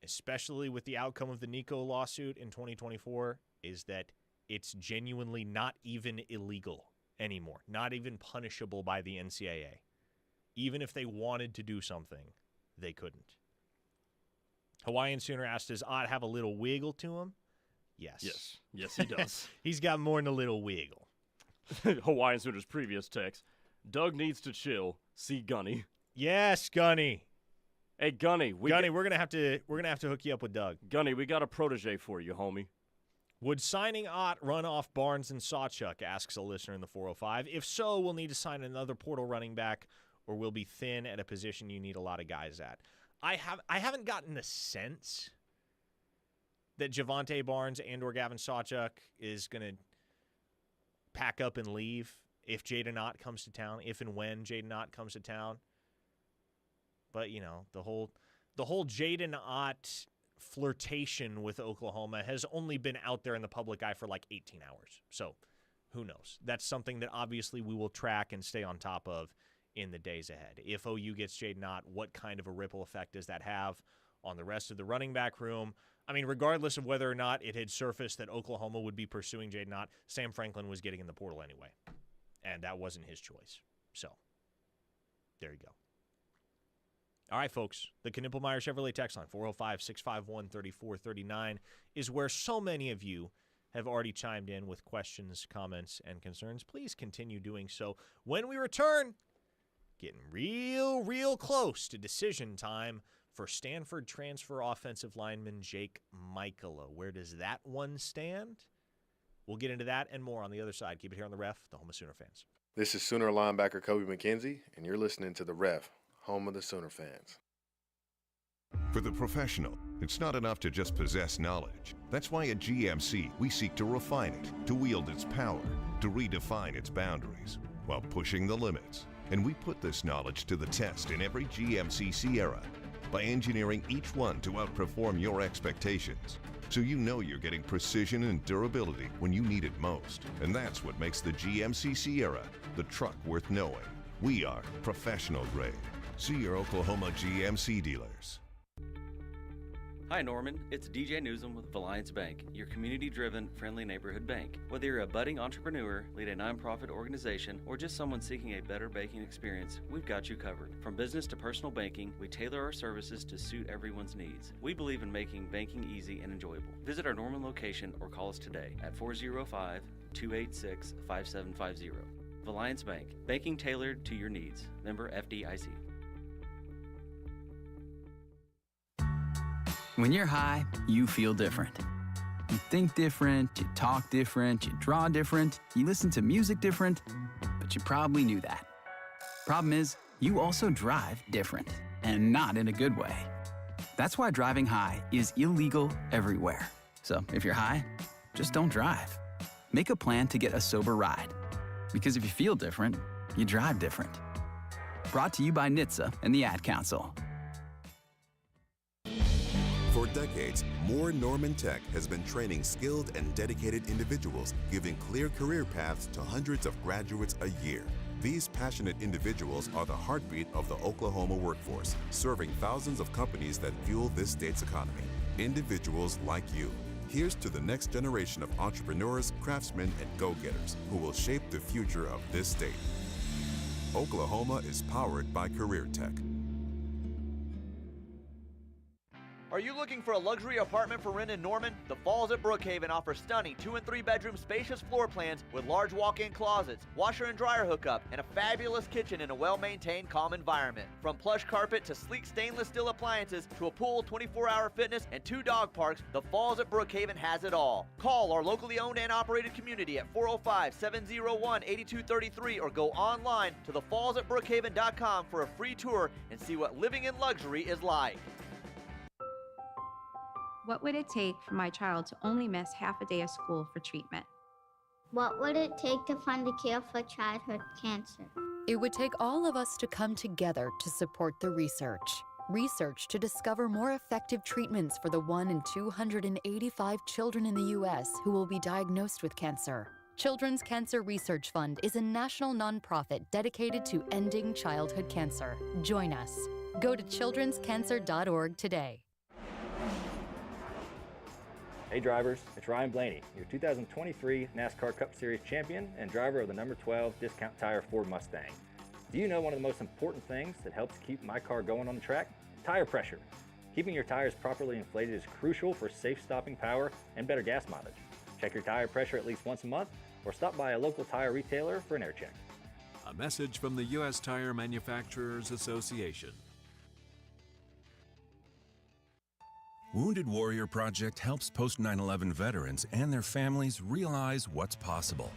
especially with the outcome of the Nico lawsuit in 2024, is that it's genuinely not even illegal anymore. Not even punishable by the NCAA. Even if they wanted to do something, they couldn't. Hawaiian Sooner asked, does Ott have a little wiggle to him? Yes. Yes, he does. He's got more than a little wiggle. Hawaiian Sooner's previous text. Doug needs to chill. See Gunny. Yes, Gunny. Hey, Gunny. We're gonna have to hook you up with Doug. Gunny, we got a protege for you, homie. Would signing Ott run off Barnes and Sawchuk, asks a listener in the 405. If so, we'll need to sign another portal running back, or we'll be thin at a position you need a lot of guys at. I haven't gotten the sense that Javonte Barnes and or Gavin Sawchuk is going to pack up and leave if Jaden Ott comes to town, if and when Jaden Ott comes to town. But, you know, the whole Jaden Ott flirtation with Oklahoma has only been out there in the public eye for like 18 hours. So who knows? That's something that obviously we will track and stay on top of in the days ahead. If OU gets Jaden Ott, what kind of a ripple effect does that have on the rest of the running back room? I mean, regardless of whether or not it had surfaced that Oklahoma would be pursuing Jaden Ott, Sam Franklin was getting in the portal anyway. And that wasn't his choice. So, there you go. All right, folks. The Knippelmeyer Chevrolet text line, 405-651-3439, is where so many of you have already chimed in with questions, comments, and concerns. Please continue doing so. When we return, getting real close to decision time for Stanford transfer offensive lineman Jake Michaela. Where does that one stand? We'll get into that and more on the other side. Keep it here on The Ref, the home of Sooner fans. This is Sooner linebacker Kobe McKenzie, and you're listening to The Ref, home of the Sooner fans. For the professional, it's not enough to just possess knowledge. That's why at GMC, we seek to refine it, to wield its power, to redefine its boundaries, while pushing the limits. And we put this knowledge to the test in every GMC Sierra by engineering each one to outperform your expectations. So you know you're getting precision and durability when you need it most. And that's what makes the GMC Sierra the truck worth knowing. We are professional grade. See your Oklahoma GMC dealers. Hi Norman, it's DJ Newsom with Alliance Bank, your community-driven, friendly neighborhood bank. Whether you're a budding entrepreneur, lead a nonprofit organization, or just someone seeking a better banking experience, we've got you covered. From business to personal banking, we tailor our services to suit everyone's needs. We believe in making banking easy and enjoyable. Visit our Norman location or call us today at 405-286-5750. Alliance Bank, banking tailored to your needs. Member FDIC. When you're high, you feel different. You think different, you talk different, you draw different, you listen to music different, but you probably knew that. Problem is, you also drive different, and not in a good way. That's why driving high is illegal everywhere. So if you're high, just don't drive. Make a plan to get a sober ride. Because if you feel different, you drive different. Brought to you by NHTSA and the Ad Council. For decades, Moore Norman Tech has been training skilled and dedicated individuals, giving clear career paths to hundreds of graduates a year. These passionate individuals are the heartbeat of the Oklahoma workforce, serving thousands of companies that fuel this state's economy. Individuals like you. Here's to the next generation of entrepreneurs, craftsmen, and go-getters who will shape the future of this state. Oklahoma is powered by Career Tech. Are you looking for a luxury apartment for rent in Norman? The Falls at Brookhaven offers stunning 2- and 3-bedroom spacious floor plans with large walk-in closets, washer and dryer hookup, and a fabulous kitchen in a well-maintained, calm environment. From plush carpet to sleek stainless steel appliances to a pool, 24-hour fitness, and 2 dog parks, the Falls at Brookhaven has it all. Call our locally owned and operated community at 405-701-8233 or go online to thefallsatbrookhaven.com for a free tour and see what living in luxury is like. What would it take for my child to only miss half a day of school for treatment? What would it take to fund a cure for childhood cancer? It would take all of us to come together to support the research. Research to discover more effective treatments for the 1 in 285 children in the U.S. who will be diagnosed with cancer. Children's Cancer Research Fund is a national nonprofit dedicated to ending childhood cancer. Join us. Go to childrenscancer.org today. Hey drivers, it's Ryan Blaney, your 2023 NASCAR Cup Series champion and driver of the number 12 Discount Tire Ford Mustang. Do you know one of the most important things that helps keep my car going on the track? Tire pressure. Keeping your tires properly inflated is crucial for safe stopping power and better gas mileage. Check your tire pressure at least once a month or stop by a local tire retailer for an air check. A message from the U.S. Tire Manufacturers Association. Wounded Warrior Project helps post 9/11 veterans and their families realize what's possible.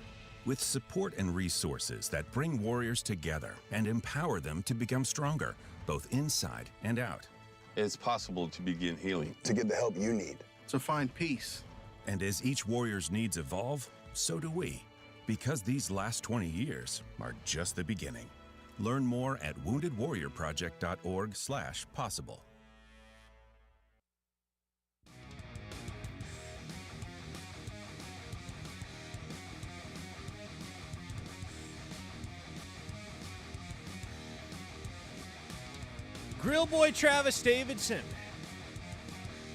With support and resources that bring warriors together and empower them to become stronger, both inside and out. It's possible to begin healing, to get the help you need, to find peace. And as each warrior's needs evolve, so do we. Because these last 20 years are just the beginning. Learn more at woundedwarriorproject.org/possible. Grill boy Travis Davidson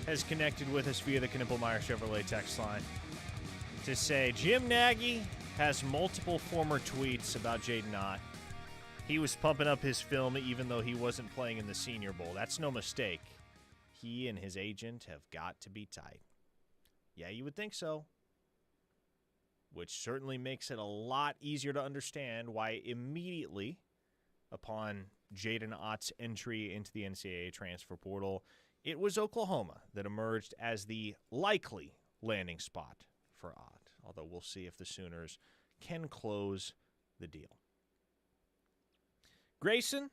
has connected with us via the Knippelmeyer Chevrolet text line to say Jim Nagy has multiple former tweets about Jaden Ott. He was pumping up his film even though he wasn't playing in the Senior Bowl. That's no mistake. He and his agent have got to be tight. Yeah, you would think so. Which certainly makes it a lot easier to understand why immediately upon Jaden Ott's entry into the NCAA transfer portal, it was Oklahoma that emerged as the likely landing spot for Ott, although we'll see if the Sooners can close the deal. Grayson,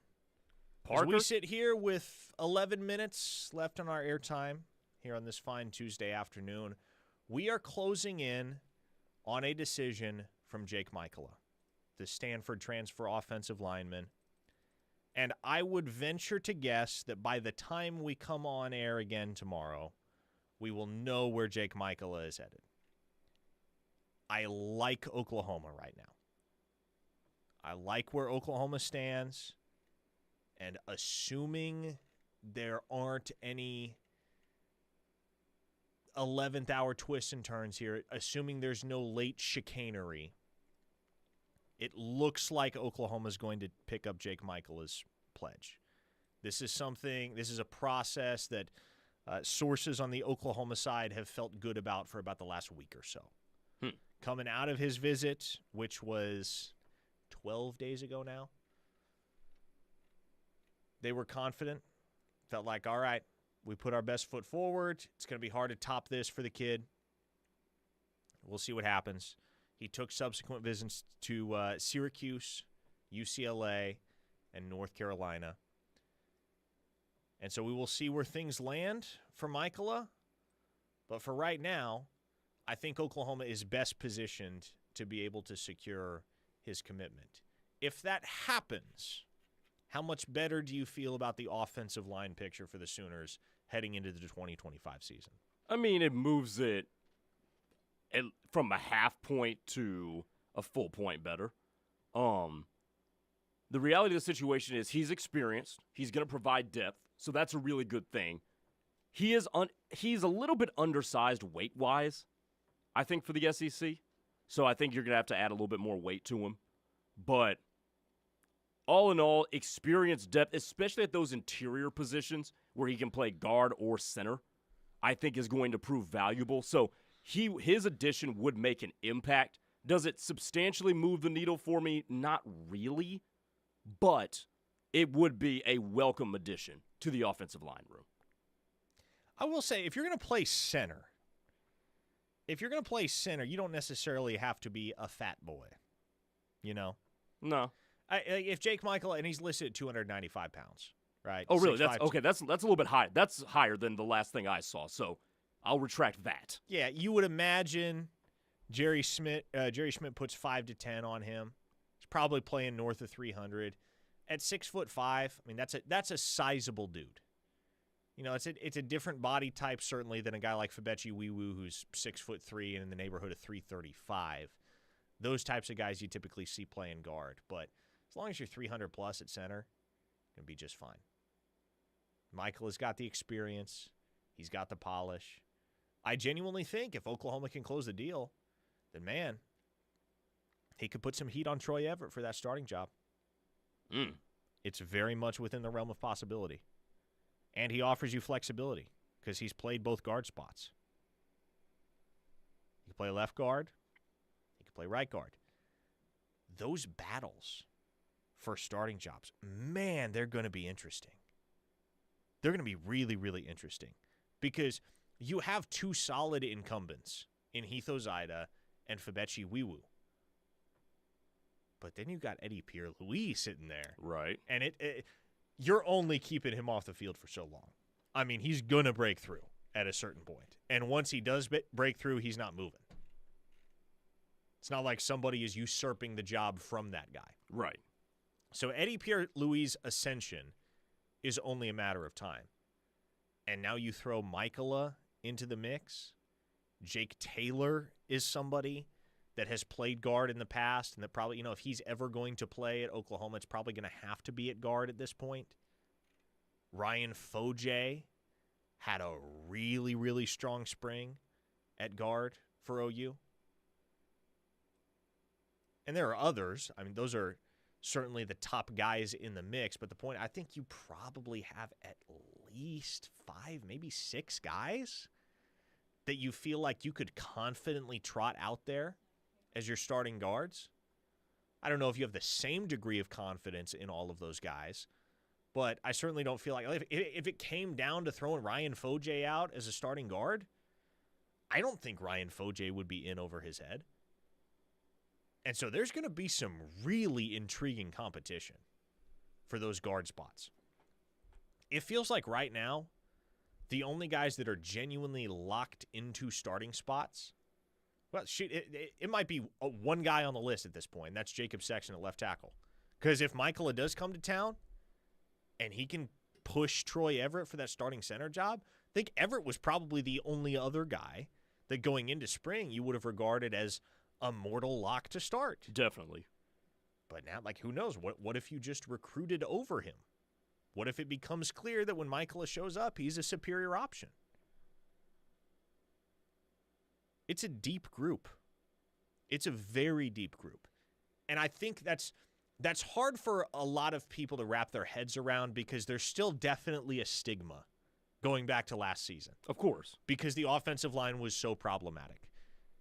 as we sit here with 11 minutes left on our airtime here on this fine Tuesday afternoon, we are closing in on a decision from Jake Michaela, the Stanford transfer offensive lineman. And I would venture to guess that by the time we come on air again tomorrow, we will know where Jake Michaela is headed. I like Oklahoma right now. I like where Oklahoma stands. And assuming there aren't any 11th hour twists and turns here, assuming there's no late chicanery, it looks like Oklahoma's going to pick up Jake Michaela's pledge. This is a process that sources on the Oklahoma side have felt good about for about the last week or so. Coming out of his visit, which was 12 days ago now, they were confident, felt like, all right, we put our best foot forward. It's going to be hard to top this for the kid. We'll see what happens. He took subsequent visits to Syracuse, UCLA, and North Carolina. And so we will see where things land for Michaela. But for right now, I think Oklahoma is best positioned to be able to secure his commitment. If that happens, how much better do you feel about the offensive line picture for the Sooners heading into the 2025 season? I mean, it moves it from a half point to a full point better. The reality of the situation is he's experienced. He's going to provide depth, so that's a really good thing. He's a little bit undersized weight-wise, I think, for the SEC. So I think you're going to have to add a little bit more weight to him. But all in all, experience, depth, especially at those interior positions where he can play guard or center, I think is going to prove valuable. So his addition would make an impact. Does it substantially move the needle for me? Not really. But it would be a welcome addition to the offensive line room. I will say, if you're going to play center, you don't necessarily have to be a fat boy, you know? No. If Jake Michael, and he's listed at 295 pounds, right? Oh, really? That's a little bit high. That's higher than the last thing I saw, so I'll retract that. Yeah, you would imagine Jerry Schmidt puts 5 to 10 on him. He's probably playing north of 300. At 6'5", I mean, that's a sizable dude. You know, it's a different body type, certainly, than a guy like Fabechi Wiwu, who's 6'3" and in the neighborhood of 335. Those types of guys you typically see playing guard. But as long as you're 300 plus at center, you're going to be just fine. Michael has got the experience. He's got the polish. I genuinely think if Oklahoma can close the deal, then, man, he could put some heat on Troy Everett for that starting job. It's very much within the realm of possibility. And he offers you flexibility because he's played both guard spots. He can play left guard. He can play right guard. Those battles for starting jobs, man, they're going to be interesting. They're going to be really, really interesting because you have two solid incumbents in Heath Ozida and Fabechi Wiwu. But then you got Eddie Pierre-Louis sitting there. Right. And you're only keeping him off the field for so long. I mean, he's going to break through at a certain point. And once he does break through, he's not moving. It's not like somebody is usurping the job from that guy. Right. So Eddie Pierre-Louis' ascension is only a matter of time. And now you throw Michaela into the mix. Jake Taylor is somebody that has played guard in the past and that probably, you know, if he's ever going to play at Oklahoma, it's probably going to have to be at guard at this point. Ryan Foje had a really, really strong spring at guard for OU. And there are others. I mean, those are certainly the top guys in the mix. But the point, I think you probably have at least 5, maybe 6 guys that you feel like you could confidently trot out there as your starting guards. I don't know if you have the same degree of confidence in all of those guys, but I certainly don't feel like if it came down to throwing Ryan Foje out as a starting guard, I don't think Ryan Foje would be in over his head. And so there's going to be some really intriguing competition for those guard spots. It feels like right now, the only guys that are genuinely locked into starting spots, well, shoot, it might be one guy on the list at this point, and that's Jacob Sexton at left tackle. Because if Michaela does come to town and he can push Troy Everett for that starting center job, I think Everett was probably the only other guy that going into spring you would have regarded as a mortal lock to start. Definitely. But now, like, who knows? What if you just recruited over him? What if it becomes clear that when Michaela shows up, he's a superior option? It's a deep group. It's a very deep group. And I think that's hard for a lot of people to wrap their heads around because there's still definitely a stigma going back to last season. Of course. Because the offensive line was so problematic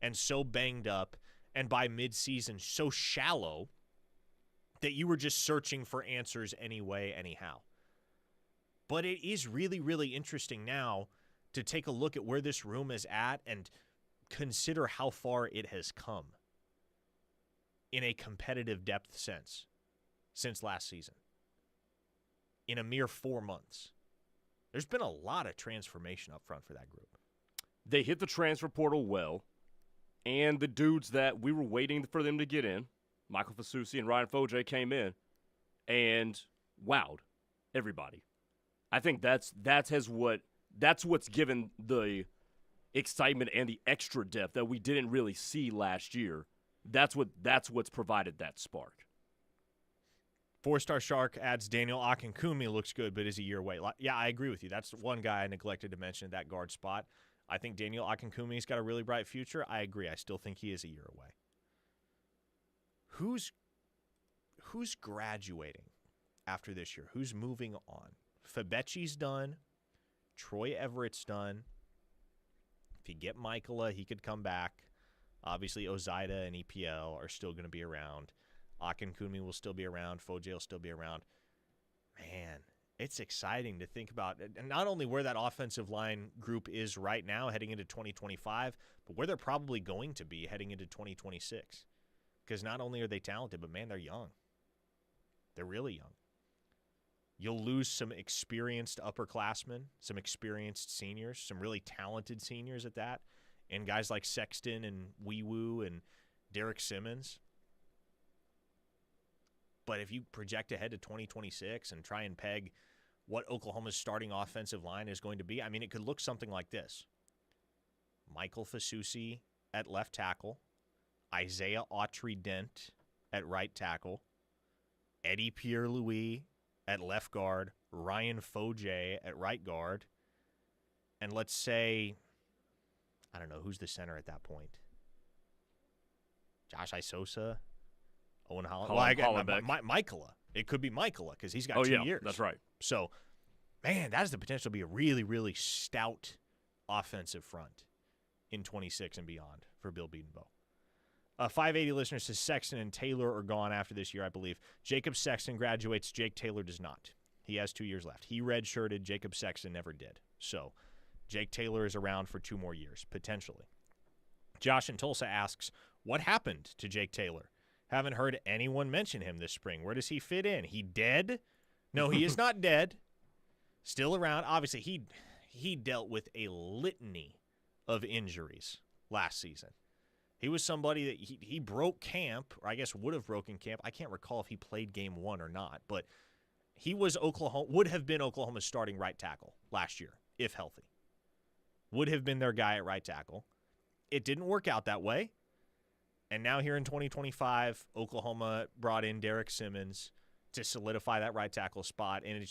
and so banged up and by midseason so shallow that you were just searching for answers anyway, anyhow. But it is really, really interesting now to take a look at where this room is at and consider how far it has come in a competitive depth sense since last season. In a mere 4 months. There's been a lot of transformation up front for that group. They hit the transfer portal well, and the dudes that we were waiting for them to get in, Michael Fasusi and Ryan Foje, came in and wowed everybody. I think that's what's given the excitement and the extra depth that we didn't really see last year. That's what's provided that spark. 4-star Shark adds Daniel Akinkumi looks good, but is a year away. Yeah, I agree with you. That's one guy I neglected to mention at that guard spot. I think Daniel Akinkumi's got a really bright future. I agree. I still think he is a year away. Who's graduating after this year? Who's moving on? Fabecci's done. Troy Everett's done. If you get Michaela, he could come back. Obviously, Ozaida and EPL are still going to be around. Akinkumi will still be around. Foje will still be around. Man, it's exciting to think about, and not only where that offensive line group is right now heading into 2025, but where they're probably going to be heading into 2026. Because not only are they talented, but, man, they're young. They're really young. You'll lose some experienced upperclassmen, some experienced seniors, some really talented seniors at that, and guys like Sexton and Weewoo and Derek Simmons. But if you project ahead to 2026 and try and peg what Oklahoma's starting offensive line is going to be, I mean, it could look something like this. Michael Fasusi at left tackle, Isaiah Autry-Dent at right tackle, Eddie Pierre-Louis at left guard, Ryan Foje at right guard, and let's say, I don't know, who's the center at that point? Josh Isosa? Owen Hollenbeck. Michaela. It could be Michaela because he's got 2 years. That's right. So, man, that has the potential to be a really, really stout offensive front in 26 and beyond for Bill Bedenbaugh. 580 listeners says Sexton and Taylor are gone after this year, I believe. Jacob Sexton graduates. Jake Taylor does not. He has 2 years left. He redshirted. Jacob Sexton never did. So, Jake Taylor is around for 2 more years, potentially. Josh in Tulsa asks, what happened to Jake Taylor? Haven't heard anyone mention him this spring. Where does he fit in? He dead? No, he is not dead. Still around. Obviously, he dealt with a litany of injuries last season. He was somebody that he broke camp, or I guess would have broken camp. I can't recall if he played game 1 or not, but he would have been Oklahoma's starting right tackle last year, if healthy. Would have been their guy at right tackle. It didn't work out that way. And now here in 2025, Oklahoma brought in Derek Simmons to solidify that right tackle spot. And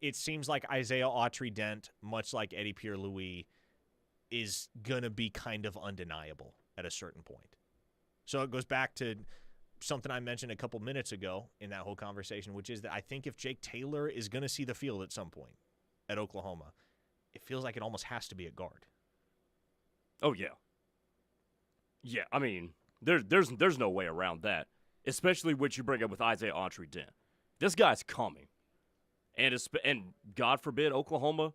it seems like Isaiah Autry-Dent, much like Eddie Pierre-Louis, is going to be kind of undeniable at a certain point. So it goes back to something I mentioned a couple minutes ago in that whole conversation, which is that I think if Jake Taylor is going to see the field at some point at Oklahoma, it feels like it almost has to be at guard. Oh, yeah. Yeah, I mean, there's no way around that, especially what you bring up with Isaiah Autry-Dent. This guy's coming. And God forbid Oklahoma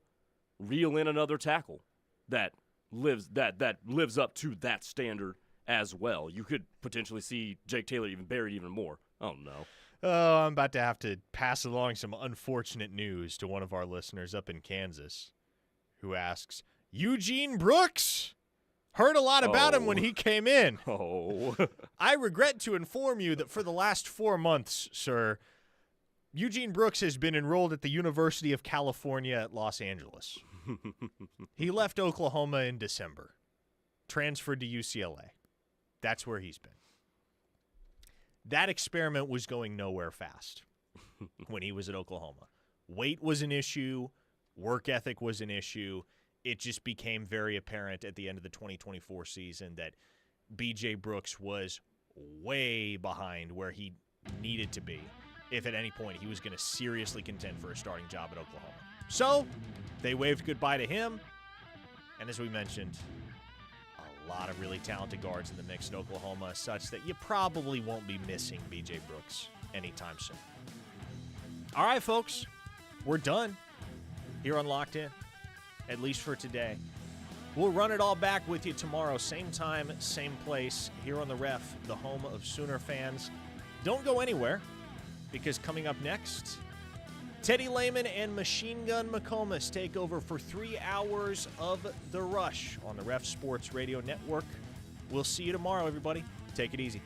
reel in another tackle that lives up to that standard as well. You could potentially see Jake Taylor even buried even more. Oh, no. Oh, I'm about to have to pass along some unfortunate news to one of our listeners up in Kansas who asks, Eugene Brooks? Heard a lot about him when he came in. Oh. I regret to inform you that for the last 4 months, sir, Eugene Brooks has been enrolled at the University of California at Los Angeles. He left Oklahoma in December, transferred to UCLA. That's where he's been. That experiment was going nowhere fast when he was at Oklahoma. Weight was an issue. Work ethic was an issue. It just became very apparent at the end of the 2024 season that B.J. Brooks was way behind where he needed to be if at any point he was going to seriously contend for a starting job at Oklahoma. So they waved goodbye to him, and as we mentioned, a lot of really talented guards in the mix at Oklahoma, such that you probably won't be missing B.J. Brooks anytime soon. All right, folks, we're done here on Locked In. At least for today. We'll run it all back with you tomorrow, same time, same place, here on the Ref, the home of Sooner fans. Don't go anywhere, because coming up next, Teddy Lehman and Machine Gun McComas take over for 3 hours of The Rush on the Ref Sports Radio Network. We'll see you tomorrow, everybody. Take it easy.